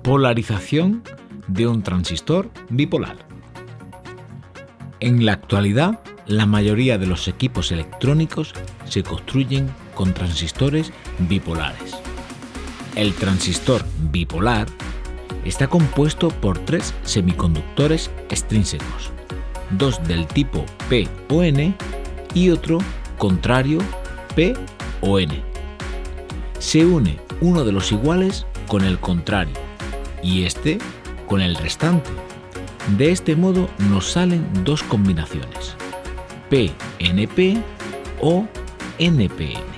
Polarización de un transistor bipolar. En la actualidad, la mayoría de los equipos electrónicos se construyen con transistores bipolares. El transistor bipolar está compuesto por 3 semiconductores extrínsecos, 2 del tipo P o N y otro contrario P o N. Se une uno de los iguales con el contrario y este con el restante. De este modo nos salen 2 combinaciones, PNP o NPN.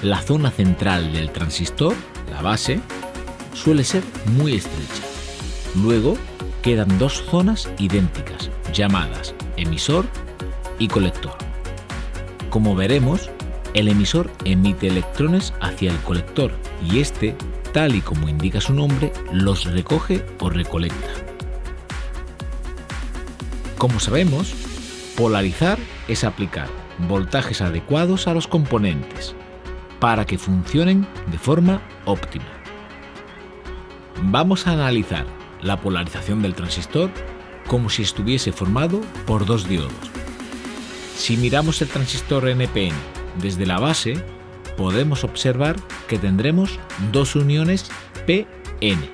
La zona central del transistor, la base, suele ser muy estrecha. Luego quedan 2 zonas idénticas, llamadas emisor y colector. Como veremos, el emisor emite electrones hacia el colector y este, tal y como indica su nombre, los recoge o recolecta. Como sabemos, polarizar es aplicar voltajes adecuados a los componentes para que funcionen de forma óptima. Vamos a analizar la polarización del transistor como si estuviese formado por 2 diodos. Si miramos el transistor NPN desde la base, podemos observar que tendremos 2 uniones PN,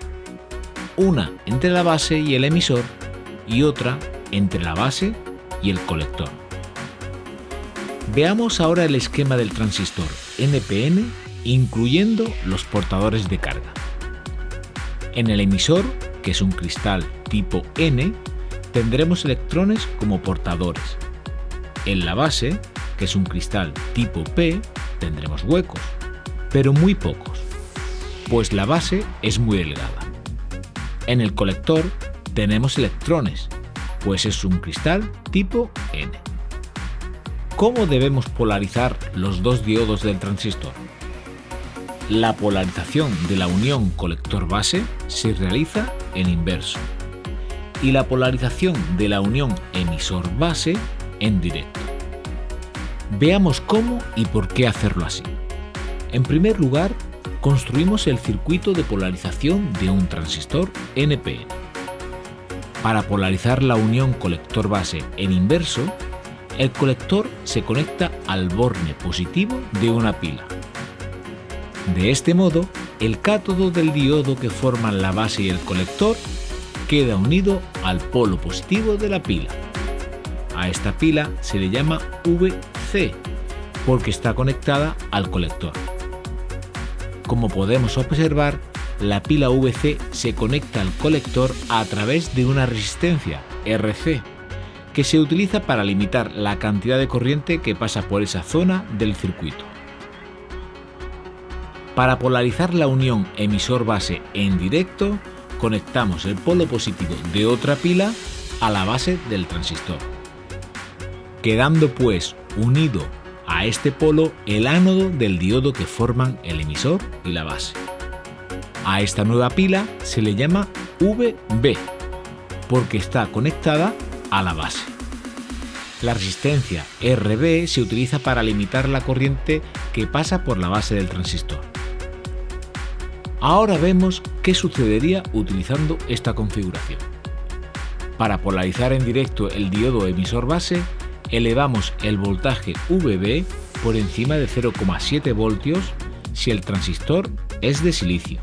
una entre la base y el emisor y otra entre la base y el colector. Veamos ahora el esquema del transistor NPN incluyendo los portadores de carga. En el emisor, que es un cristal tipo N, tendremos electrones como portadores. En la base, que es un cristal tipo P, tendremos huecos, pero muy pocos, pues la base es muy delgada. En el colector tenemos electrones, pues es un cristal tipo N. ¿Cómo debemos polarizar los 2 diodos del transistor? La polarización de la unión colector-base se realiza en inverso y la polarización de la unión emisor-base en directo. Veamos cómo y por qué hacerlo así. En primer lugar, construimos el circuito de polarización de un transistor NPN. Para polarizar la unión colector-base en inverso, el colector se conecta al borne positivo de una pila. De este modo, el cátodo del diodo que forman la base y el colector queda unido al polo positivo de la pila. A esta pila se le llama VC porque está conectada al colector. Como podemos observar, la pila VC se conecta al colector a través de una resistencia RC que se utiliza para limitar la cantidad de corriente que pasa por esa zona del circuito. Para polarizar la unión emisor-base en directo, conectamos el polo positivo de otra pila a la base del transistor, quedando pues unido a este polo el ánodo del diodo que forman el emisor y la base. A esta nueva pila se le llama VB porque está conectada a la base. La resistencia RB se utiliza para limitar la corriente que pasa por la base del transistor. Ahora vemos qué sucedería utilizando esta configuración. Para polarizar en directo el diodo emisor-base, elevamos el voltaje VB por encima de 0,7 voltios si el transistor es de silicio.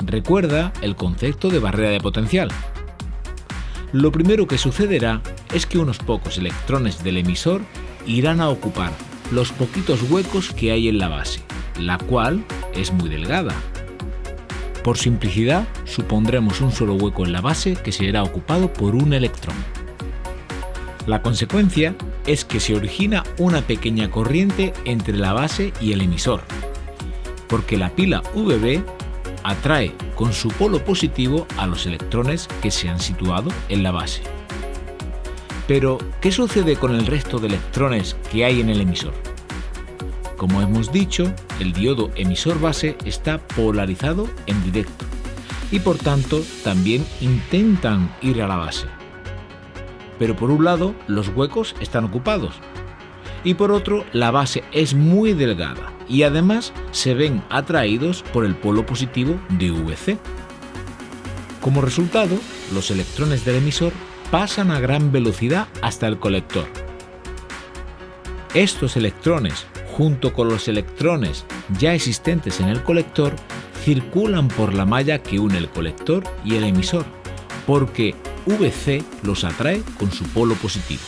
Recuerda el concepto de barrera de potencial. Lo primero que sucederá es que unos pocos electrones del emisor irán a ocupar los poquitos huecos que hay en la base, la cual es muy delgada. Por simplicidad, supondremos un solo hueco en la base que será ocupado por un electrón. La consecuencia es que se origina una pequeña corriente entre la base y el emisor, porque la pila VB atrae con su polo positivo a los electrones que se han situado en la base. Pero, ¿qué sucede con el resto de electrones que hay en el emisor? Como hemos dicho, el diodo emisor-base está polarizado en directo y por tanto también intentan ir a la base. Pero por un lado, los huecos están ocupados y por otro la base es muy delgada y además se ven atraídos por el polo positivo de VC. Como resultado, los electrones del emisor pasan a gran velocidad hasta el colector. Estos electrones, junto con los electrones ya existentes en el colector, circulan por la malla que une el colector y el emisor, porque VC los atrae con su polo positivo.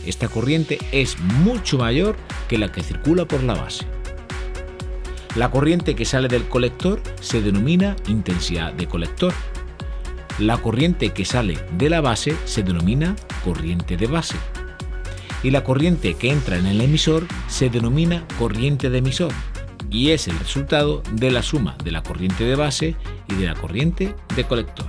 Esta corriente es mucho mayor que la que circula por la base. La corriente que sale del colector se denomina intensidad de colector. La corriente que sale de la base se denomina corriente de base. Y la corriente que entra en el emisor se denomina corriente de emisor, y es el resultado de la suma de la corriente de base y de la corriente de colector.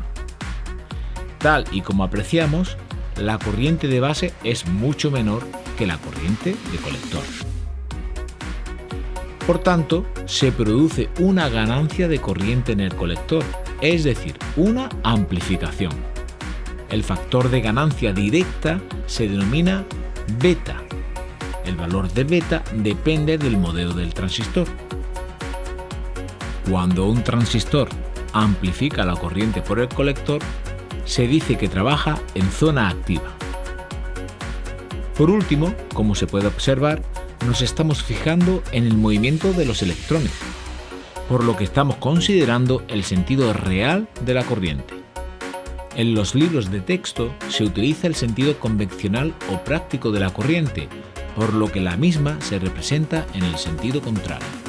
Tal y como apreciamos, la corriente de base es mucho menor que la corriente de colector. Por tanto, se produce una ganancia de corriente en el colector, es decir, una amplificación. El factor de ganancia directa se denomina beta. El valor de beta depende del modelo del transistor. Cuando un transistor amplifica la corriente por el colector, se dice que trabaja en zona activa. Por último, como se puede observar, nos estamos fijando en el movimiento de los electrones, por lo que estamos considerando el sentido real de la corriente. En los libros de texto se utiliza el sentido convencional o práctico de la corriente, por lo que la misma se representa en el sentido contrario.